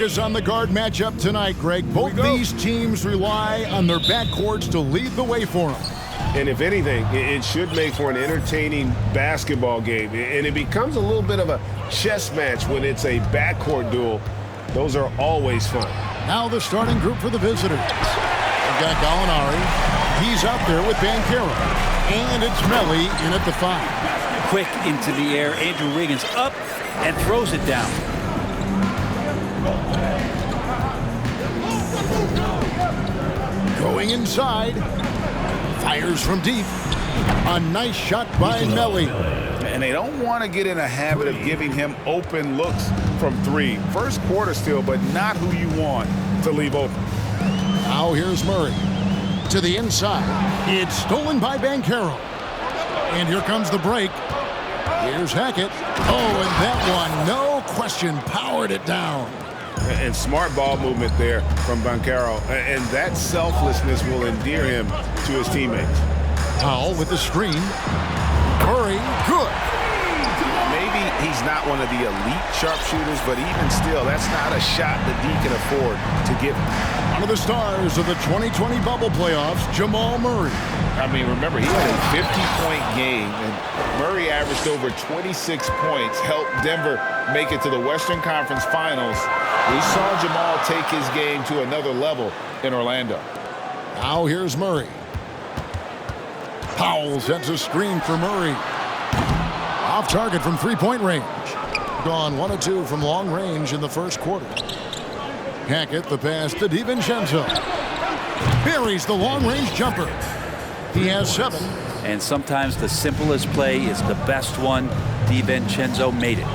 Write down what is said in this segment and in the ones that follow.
Is on the guard matchup tonight, Greg. Both these teams rely on their backcourts to lead the way for them. And if anything, it should make for an entertaining basketball game. And it becomes a little bit of a chess match when it's a backcourt duel. Those are always fun. Now the starting group for the visitors. We've got Gallinari. He's out there with Banchero. And it's Melli in at the 5. Quick into the air. Andrew Wiggins up and throws it down. Going inside. Fires from deep. A nice shot by Melli. And they don't want to get in a habit of giving him open looks from 3. First quarter still, but not who you want to leave open. Now here's Murray. To the inside. It's stolen by Banchero. And here comes the break. Here's Hackett. Oh, and that one, no question, powered it down. And smart ball movement there from Banchero. And that selflessness will endear him to his teammates. Powell with the screen. Murray, good. Maybe he's not one of the elite sharpshooters, but even still, that's not a shot that he can afford to give him. One of the stars of the 2020 bubble playoffs, Jamal Murray. I mean, remember, he had a 50-point game, and Murray averaged over 26 points, helped Denver make it to the Western Conference Finals. We saw Jamal take his game to another level in Orlando. Now here's Murray. Powell sets a screen for Murray. Off target from three-point range. Gone 1 of 2 from long range in the first quarter. Hackett, the pass to DiVincenzo. Buries the long-range jumper. He has 7. And sometimes the simplest play is the best one. DiVincenzo made it.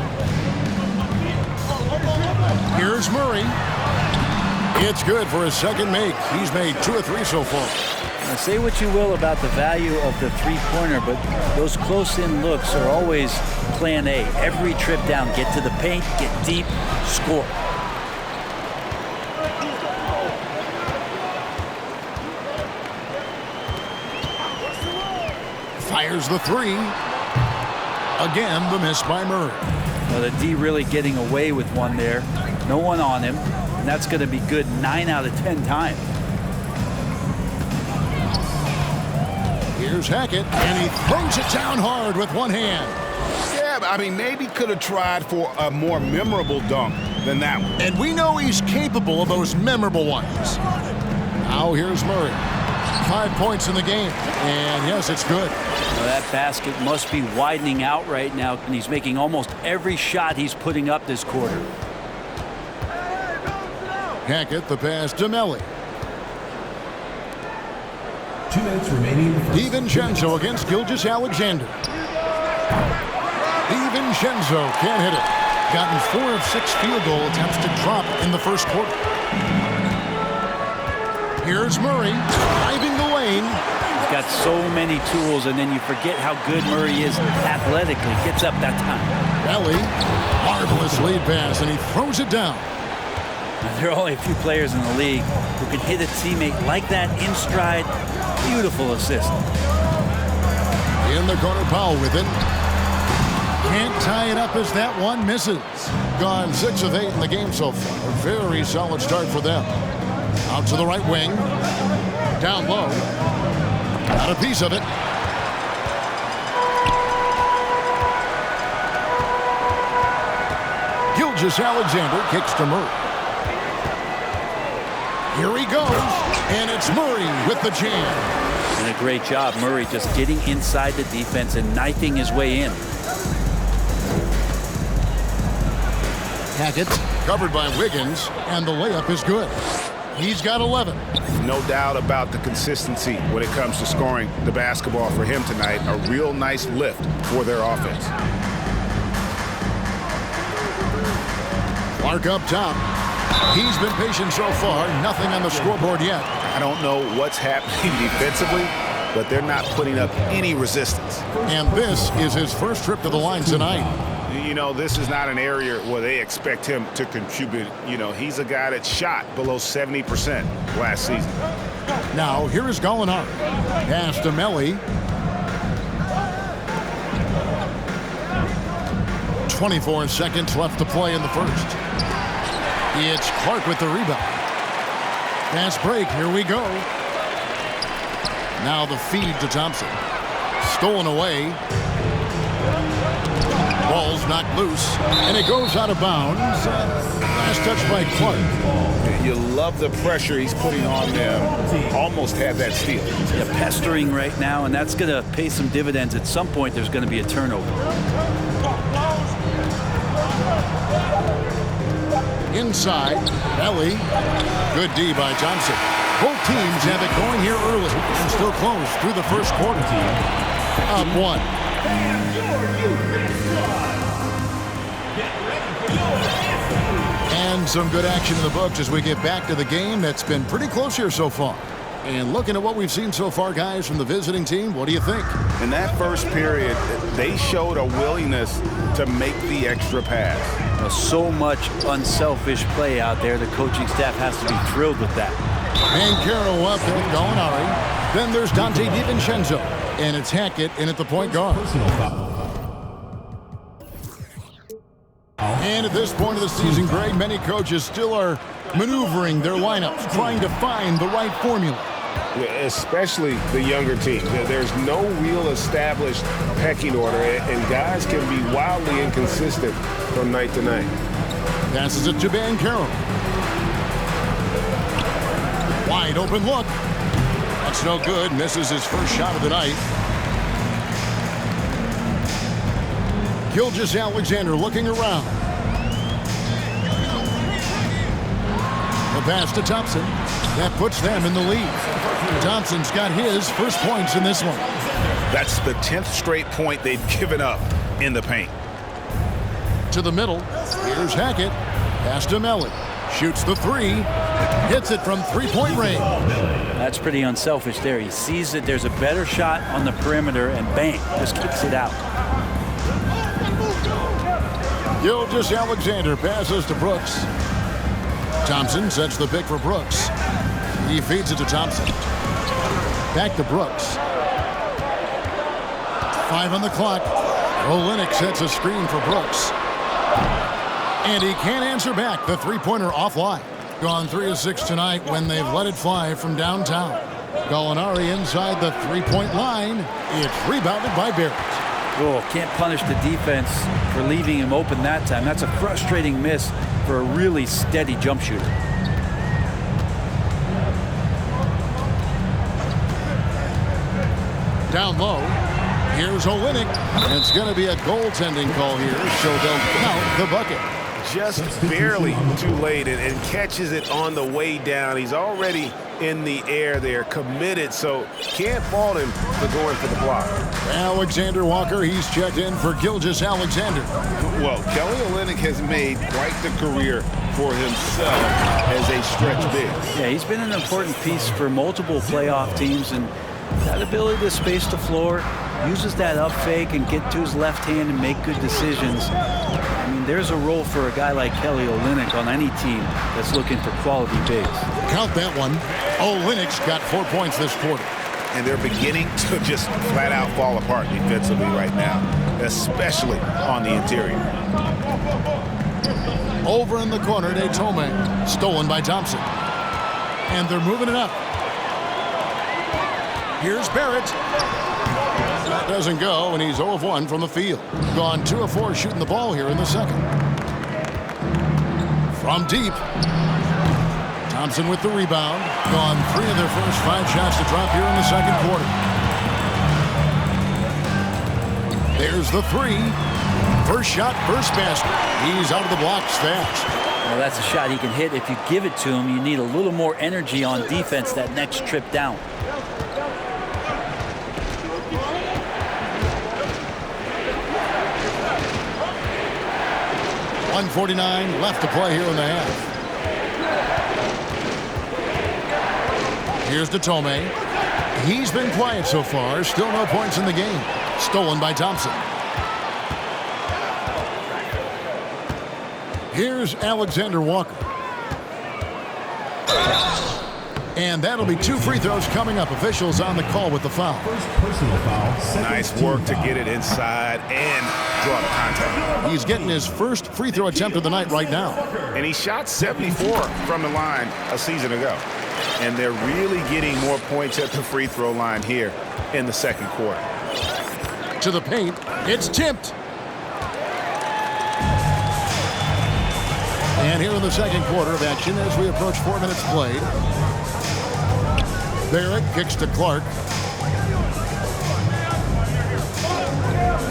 Here's Murray. It's good for his second make. He's made 2 of 3 so far. Now, say what you will about the value of the three-pointer, but those close-in looks are always plan A. Every trip down, get to the paint, get deep, score. Fires the 3. Again, the miss by Murray. Well, the D really getting away with one there. No one on him, and that's going to be good 9 out of 10 times. Here's Hackett, and he throws it down hard with one hand. Yeah, I mean, maybe could have tried for a more memorable dunk than that one. And we know he's capable of those memorable ones. Now here's Murray. 5 points in the game, and yes, it's good. Well, that basket must be widening out right now, and he's making almost every shot he's putting up this quarter. Hackett, the pass to Melli. 2 minutes remaining. DiVincenzo against Gilgeous-Alexander. DiVincenzo can't hit it. Gotten 4 of 6 field goal attempts to drop in the first quarter. Here's Murray driving the lane. He's got so many tools, and then you forget how good Murray is athletically. Gets up that time. Melli, marvelous lead pass, and he throws it down. Now, there are only a few players in the league who can hit a teammate like that in stride. Beautiful assist. In the corner, Powell with it. Can't tie it up as that one misses. Gone 6 of 8 in the game so far. A very solid start for them. Out to the right wing. Down low. Got a piece of it. Gilgeous-Alexander kicks to Murray. Here he goes, and it's Murray with the jam. And a great job, Murray just getting inside the defense and knifing his way in. Hackett covered by Wiggins, and the layup is good. He's got 11. No doubt about the consistency when it comes to scoring the basketball for him tonight. A real nice lift for their offense. Clark up top. He's been patient so far. Nothing on the scoreboard yet. I don't know what's happening defensively, but they're not putting up any resistance. And this is his first trip to the line tonight. You know, this is not an area where they expect him to contribute. You know, he's a guy that shot below 70% last season. Now, here is Gallinari. Pass to Melli. 24 seconds left to play in the first. It's Clark with the rebound. Fast break. Here we go. Now the feed to Thompson. Stolen away. Ball's knocked loose, and it goes out of bounds. Last touch by Clark. You love the pressure he's putting on them. Almost had that steal. Yeah, pestering right now, and that's going to pay some dividends. At some point, there's going to be a turnover. Inside, Ellie. Good D by Johnson. Both teams have it going here early and still close through the first quarter. Up one. And some good action in the books as we get back to the game that's been pretty close here so far. And looking at what we've seen so far, guys, from the visiting team, what do you think? In that first period, they showed a willingness to make the extra pass. So much unselfish play out there. The coaching staff has to be thrilled with that. Banchero up and Gallinari. Then there's Dante DiVincenzo. And it's Hackett in at the point guard. And at this point of the season, Greg, many coaches still are maneuvering their lineups, trying to find the right formula. Especially the younger teams. There's no real established pecking order, and guys can be wildly inconsistent from night to night. Passes it to Banchero. Wide open look. That's no good. Misses his first shot of the night. Gilgeous-Alexander looking around. The pass to Thompson. That puts them in the lead. Thompson's got his first points in this one. That's the 10th straight point they've given up in the paint. To the middle. Here's Hackett. Pass to Melly. Shoots the three. Hits it from three-point range. That's pretty unselfish there. He sees that there's a better shot on the perimeter, and bang, just kicks it out. Gilgeous-Alexander passes to Brooks. Thompson sets the pick for Brooks. He feeds it to Thompson. Back to Brooks. 5 on the clock. Olynyk sets a screen for Brooks. And he can't answer back. The three-pointer offline. Gone 3 of 6 tonight when they've let it fly from downtown. Gallinari inside the three-point line. It's rebounded by Barrett. Oh, can't punish the defense for leaving him open that time. That's a frustrating miss for a really steady jump shooter. Down low. Here's Olynyk. It's going to be a goaltending call here, so they'll count the bucket. Just barely too late and catches it on the way down. He's already in the air there, committed, so can't fault him for going for the block. Alexander Walker, he's checked in for Gilgeous-Alexander. Well, Kelly Olynyk has made quite the career for himself as a stretch big. Yeah, he's been an important piece for multiple playoff teams, and that ability to space the floor, uses that up fake and get to his left hand and make good decisions. I mean, there's a role for a guy like Kelly Olynyk on any team that's looking for quality bigs. Count that one. Olynyk's got 4 points this quarter. And they're beginning to just flat out fall apart defensively right now, especially on the interior. Over in the corner, Tome, stolen by Thompson. And they're moving it up. Here's Barrett. That doesn't go, and he's 0 of 1 from the field. Gone 2 of 4 shooting the ball here in the second. From deep. Thompson with the rebound. Gone 3 of their first 5 shots to drop here in the second quarter. There's the 3. First shot, first basket. He's out of the blocks fast. Well, that's a shot he can hit. If you give it to him, you need a little more energy on defense that next trip down. 1:49 left to play here in the half. Here's Tome. He's been quiet so far. Still no points in the game. Stolen by Thompson. Here's Alexander Walker. And that'll be 2 free throws coming up. Officials on the call with the foul. First personal foul. Nice work to get it inside and draw the contact. He's getting his first free throw attempt of the night right now. And he shot 74 from the line a season ago. And they're really getting more points at the free throw line here in the second quarter. To the paint. It's tipped. And here in the second quarter of action as we approach 4 minutes played. Barrett kicks to Clark.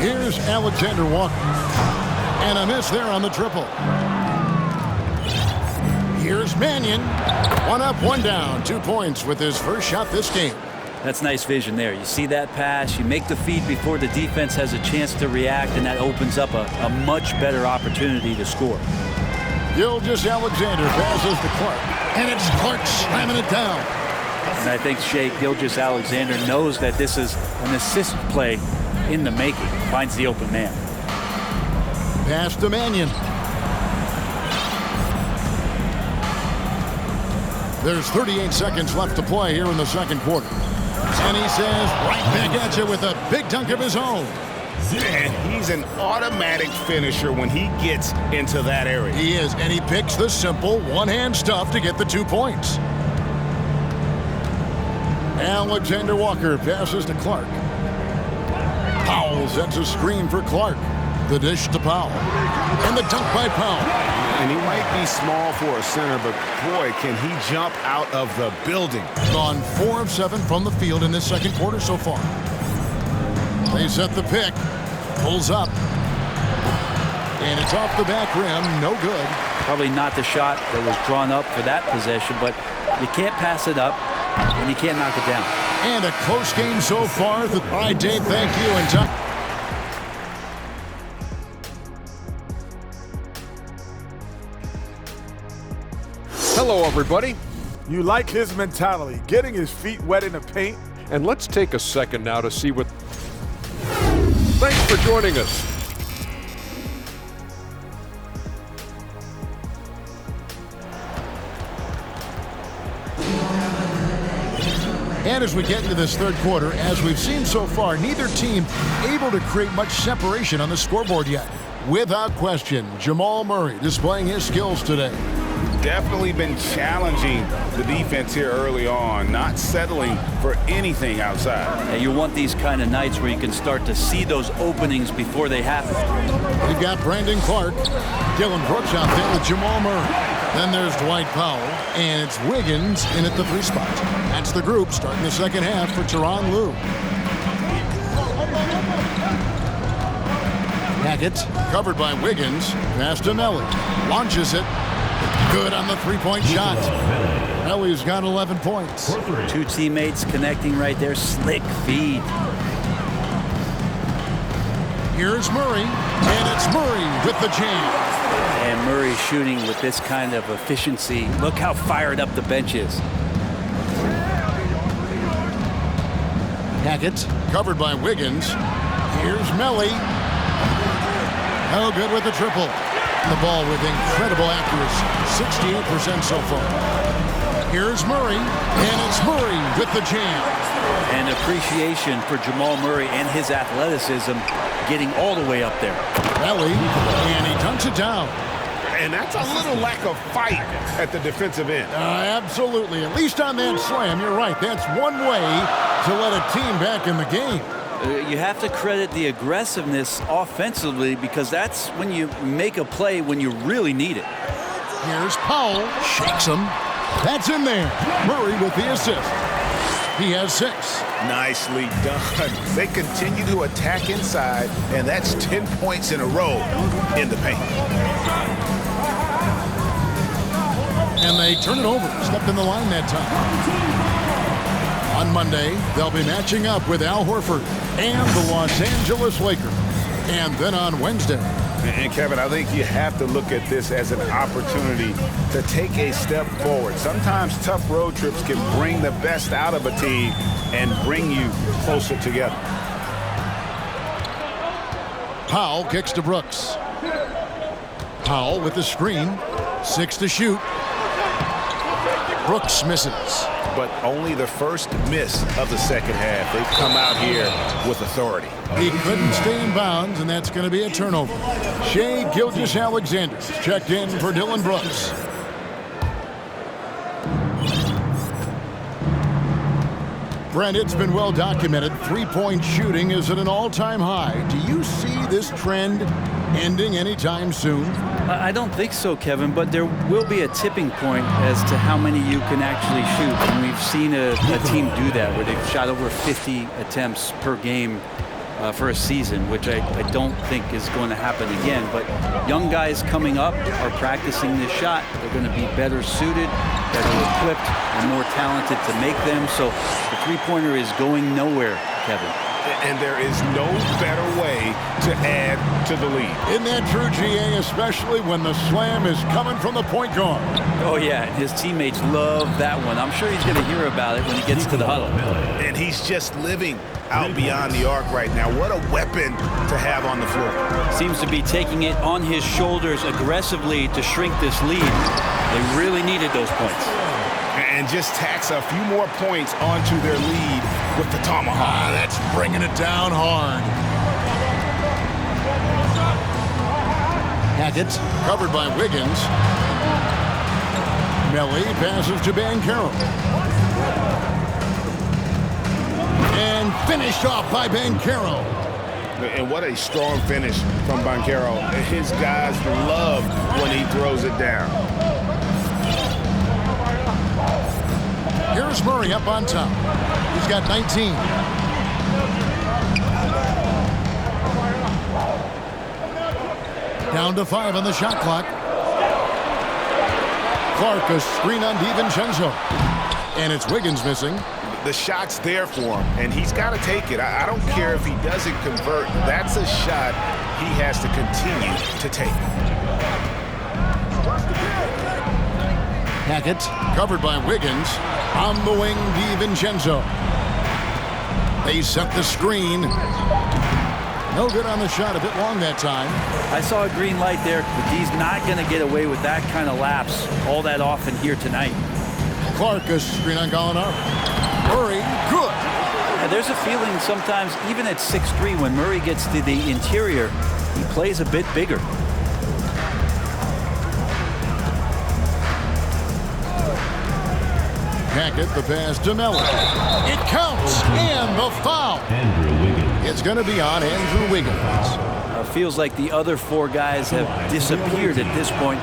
Here's Alexander Walker. And a miss there on the triple. Here's Mannion. 1 up, 1 down. 2 points with his first shot this game. That's nice vision there. You see that pass, you make the feed before the defense has a chance to react, and that opens up a much better opportunity to score. Gilgeous Alexander passes to Clark. And it's Clark slamming it down. And I think Shea Gilgeous Alexander knows that this is an assist play in the making. Finds the open man. Pass to Mannion. There's 38 seconds left to play here in the second quarter. And he says right back at you with a big dunk of his own. And he's an automatic finisher when he gets into that area. He is, and he picks the simple one-hand stuff to get the 2 points. Alexander Walker passes to Clark. Powell sets a screen for Clark. The dish to Powell. And the dunk by Powell. And he might be small for a center, but boy, can he jump out of the building. Gone 4 of 7 from the field in this second quarter so far. They set the pick. Pulls up. And it's off the back rim. No good. Probably not the shot that was drawn up for that possession, but you can't pass it up, and you can't knock it down. And a close game so far. All right, Dave, thank you. And time. Hello, everybody. You like his mentality, getting his feet wet in the paint. And let's take a second now to see what... Thanks for joining us. And as we get into this third quarter, as we've seen so far, neither team able to create much separation on the scoreboard yet. Without question, Jamal Murray displaying his skills today. Definitely been challenging the defense here early on, not settling for anything outside. And you want these kind of nights where you can start to see those openings before they happen. We've got Brandon Clark, Dylan Brooks out there with Jamal Murray. Then there's Dwight Powell, and it's Wiggins in at the 3 spot. That's the group starting the second half for Tyronn Lue. Hackett, covered by Wiggins, pass to Melly. Launches it. Good on the 3-point shot. Melly's got 11 points. 2 teammates connecting right there. Slick feed. Here's Murray, and it's Murray with the jam. And Murray shooting with this kind of efficiency. Look how fired up the bench is. Hackett, covered by Wiggins. Here's Melly. Oh, good with the triple. The ball with incredible accuracy. 68% so far. Here's Murray, and it's Murray with the jam. And appreciation for Jamal Murray and his athleticism getting all the way up there. Melly, and he dunks it down. And that's a little lack of fight at the defensive end. Absolutely. At least on that slam, you're right. That's one way to let a team back in the game. You have to credit the aggressiveness offensively because that's when you make a play when you really need it. Here's Powell. Shakes him. That's in there. Murray with the assist. He has 6. Nicely done. They continue to attack inside, and that's 10 points in a row in the paint. And they turn it over. Stepped in the line that time. On Monday, they'll be matching up with Al Horford and the Los Angeles Lakers. And then on Wednesday. And Kevin, I think you have to look at this as an opportunity to take a step forward. Sometimes tough road trips can bring the best out of a team and bring you closer together. Powell kicks to Brooks. Powell with the screen. 6 to shoot. Brooks misses. But only the first miss of the second half. They've come out here with authority. He couldn't stay in bounds, and that's going to be a turnover. Shai Gilgeous-Alexander checked in for Dylan Brooks. Brent, it's been well documented. Three-point shooting is at an all-time high. Do you see this trend ending anytime soon? I don't think so, Kevin, but there will be a tipping point as to how many you can actually shoot. And we've seen a team do that where they've shot over 50 attempts per game for a season, which I don't think is going to happen again. But young guys coming up are practicing this shot. They're going to be better suited, better equipped, and more talented to make them. So the three-pointer is going nowhere, Kevin. And there is no better way to add to the lead. Isn't that true, GA, especially when the slam is coming from the point guard? Oh, yeah, and his teammates love that one. I'm sure he's going to hear about it when he gets to the huddle. And he's just living out beyond the arc right now. What a weapon to have on the floor. Seems to be taking it on his shoulders aggressively to shrink this lead. They really needed those points. And just tacks a few more points onto their lead with the tomahawk. That's bringing it down hard. Hackett covered by Wiggins. Melly passes to Banchero. And finished off by Banchero. And what a strong finish from Banchero. His guys love when he throws it down. Here's Murray up on top. He's got 19. Down to 5 on the shot clock. Clark, a screen on DiVincenzo. And it's Wiggins missing. The shot's there for him, and he's got to take it. I don't care if he doesn't convert. That's a shot he has to continue to take. Hackett covered by Wiggins. On the wing, DiVincenzo. They set the screen. No good on the shot. A bit long that time. I saw a green light there, but he's not going to get away with that kind of lapse all that often here tonight. Clark, a screen on Gallinari. Murray, good. And there's a feeling sometimes, even at 6'3", when Murray gets to the interior, he plays a bit bigger. Hackett, the pass to Melly. It counts, and the foul. It's going to be on Andrew Wiggins. Feels like the other four guys have disappeared at this point.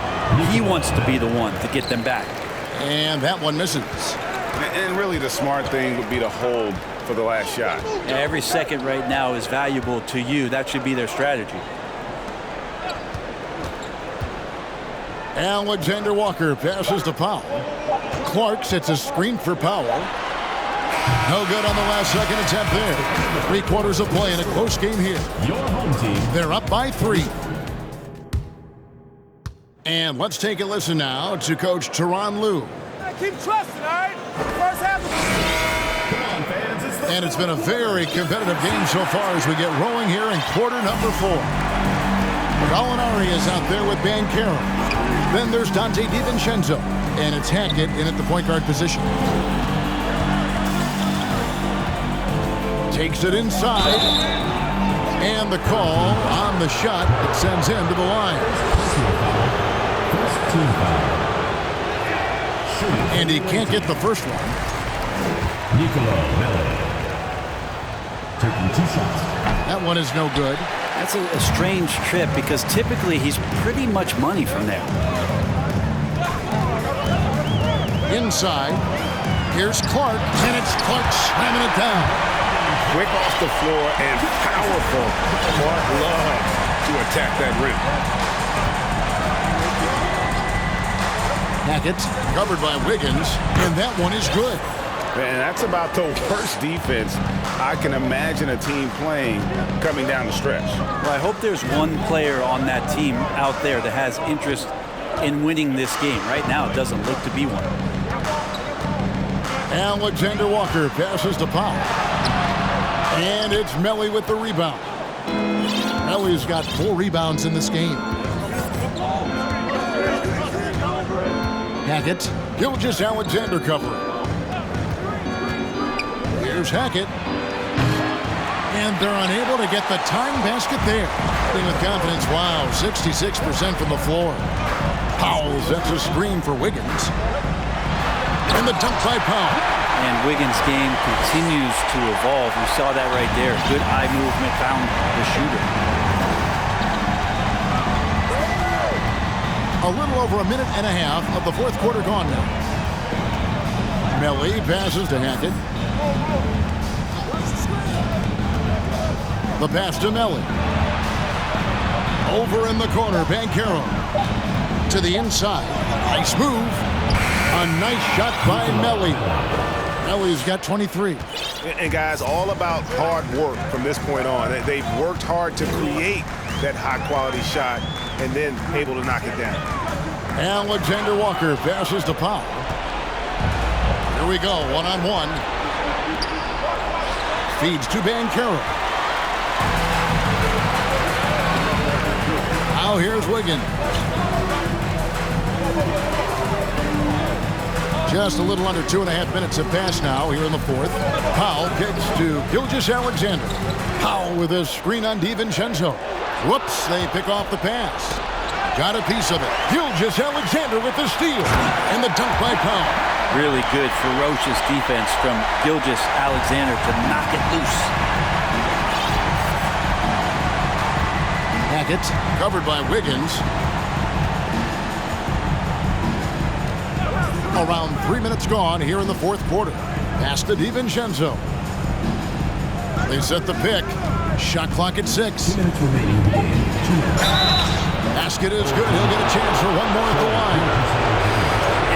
He wants to be the one to get them back. And that one misses. And really the smart thing would be to hold for the last shot. Every second right now is valuable to you. That should be their strategy. Alexander Walker passes to Powell. Clark sets a screen for Powell. No good on the last second attempt there. 3 quarters of play in a close game here. Your home team. They're up by 3. And let's take a listen now to Coach Tyronn Lue. Keep trusting, all right? First half. And it's been a very competitive game so far as we get rolling here in quarter number 4. Gallinari is out there with Banchero. Then there's Dante DiVincenzo. And it's Hackett in at the point guard position. Takes it inside. And the call on the shot that sends him to the line. And he can't get the first one. Taking 2 shots. That one is no good. That's a strange trip because typically he's pretty much money from there. Inside. Here's Clark. And it's Clark slamming it down. Quick off the floor and powerful. Clark loves to attack that rim. Hackett covered by Wiggins. And that one is good. And that's about the worst defense I can imagine a team playing coming down the stretch. Well, I hope there's one player on that team out there that has interest in winning this game. Right now, it doesn't look to be one. Alexander Walker passes to Powell. And it's Melly with the rebound. Melly's got 4 rebounds in this game. Hackett. Gilgeous-Alexander covering. Here's Hackett. And they're unable to get the tying basket there. Playing with confidence, wow, 66% from the floor. Powell sets a screen for Wiggins. And the dunk by Powell. And Wiggins' game continues to evolve. We saw that right there. Good eye movement, found the shooter. A little over a minute and a half of the fourth quarter gone now. Melly passes to Hackett. The pass to Melly. Over in the corner, Banchero. To the inside. Nice move. A nice shot by Melly. Melly's got 23. And guys, all about hard work from this point on. They've worked hard to create that high-quality shot and then able to knock it down. Alexander Walker passes to Powell. Here we go, one-on-one. Feeds to Banchero. Now here's Wiggins. Just a little under 2.5 minutes have passed now here in the fourth. Powell kicks to Gilgeous-Alexander. Powell with a screen on DiVincenzo. Whoops, they pick off the pass. Got a piece of it. Gilgeous-Alexander with the steal. And the dunk by Powell. Really good, ferocious defense from Gilgeous-Alexander to knock it loose. Hackett covered by Wiggins. Around 3 minutes gone here in the fourth quarter. Pass to DiVincenzo. They set the pick. Shot clock at 6. 2 minutes remaining in the game. 2 minutes. Basket is good. He'll get a chance for one more at the line.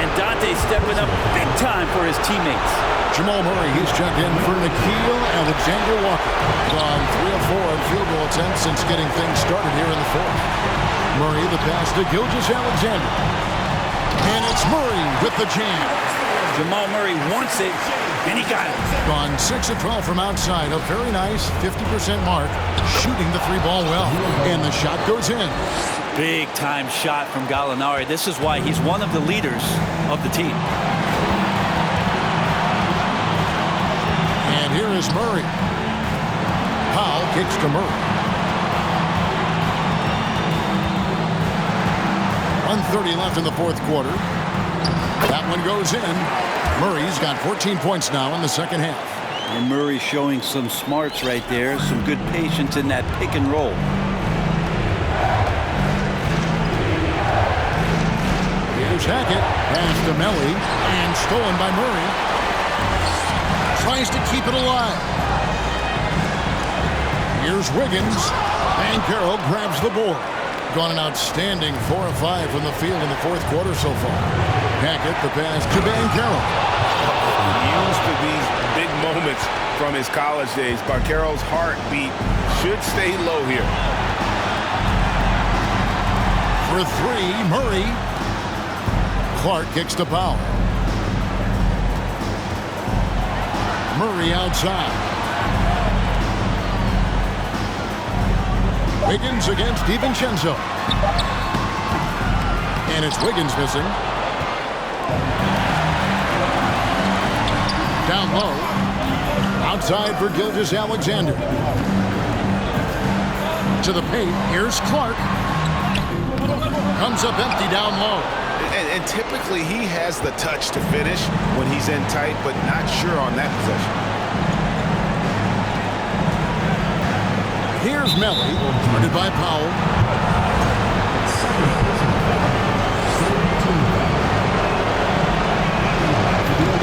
And Dante stepping up big time for his teammates. Jamal Murray, he's checked in for Nickeil Alexander-Walker. Gone 3 of 4 on field goal attempts since getting things started here in the fourth. Murray, the pass to Gilgeous-Alexander. And it's Murray with the jam. Jamal Murray wants it, and he got it. Gone 6 of 12 from outside. A very nice 50% mark. Shooting the three ball well. And the shot goes in. Big time shot from Gallinari. This is why he's one of the leaders of the team. And here is Murray. Powell kicks to Murray. 1:30 left in the fourth quarter. That one goes in. Murray's got 14 points now in the second half. And Murray showing some smarts right there. Some good patience in that pick and roll. Here's Hackett. Pass to Melly. And stolen by Murray. Tries to keep it alive. Here's Wiggins. Banchero grabs the board. Gone an outstanding 4 of 5 from the field in the fourth quarter so far. Hackett, the pass to Banchero. Used to these big moments from his college days. Banchero's heartbeat should stay low here. For 3, Murray. Clark kicks to Powell. Murray outside. Wiggins against DiVincenzo. And it's Wiggins missing. Down low. Outside for Gilgeous-Alexander. To the paint. Here's Clark. Comes up empty down low. And typically he has the touch to finish when he's in tight, but not sure on that possession. Here's Melly, guarded by Powell.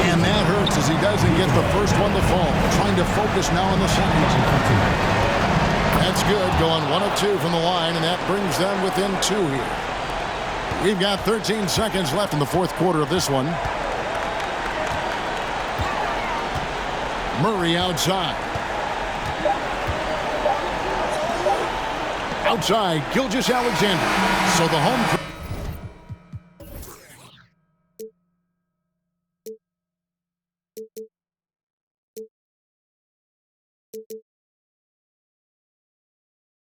And that hurts as he doesn't get the first one to fall. Trying to focus now on the second. That's good, going 1 of 2 from the line, and that brings them within 2 here. We've got 13 seconds left in the fourth quarter of this one. Murray outside. Outside, Gilgeous-Alexander. So the home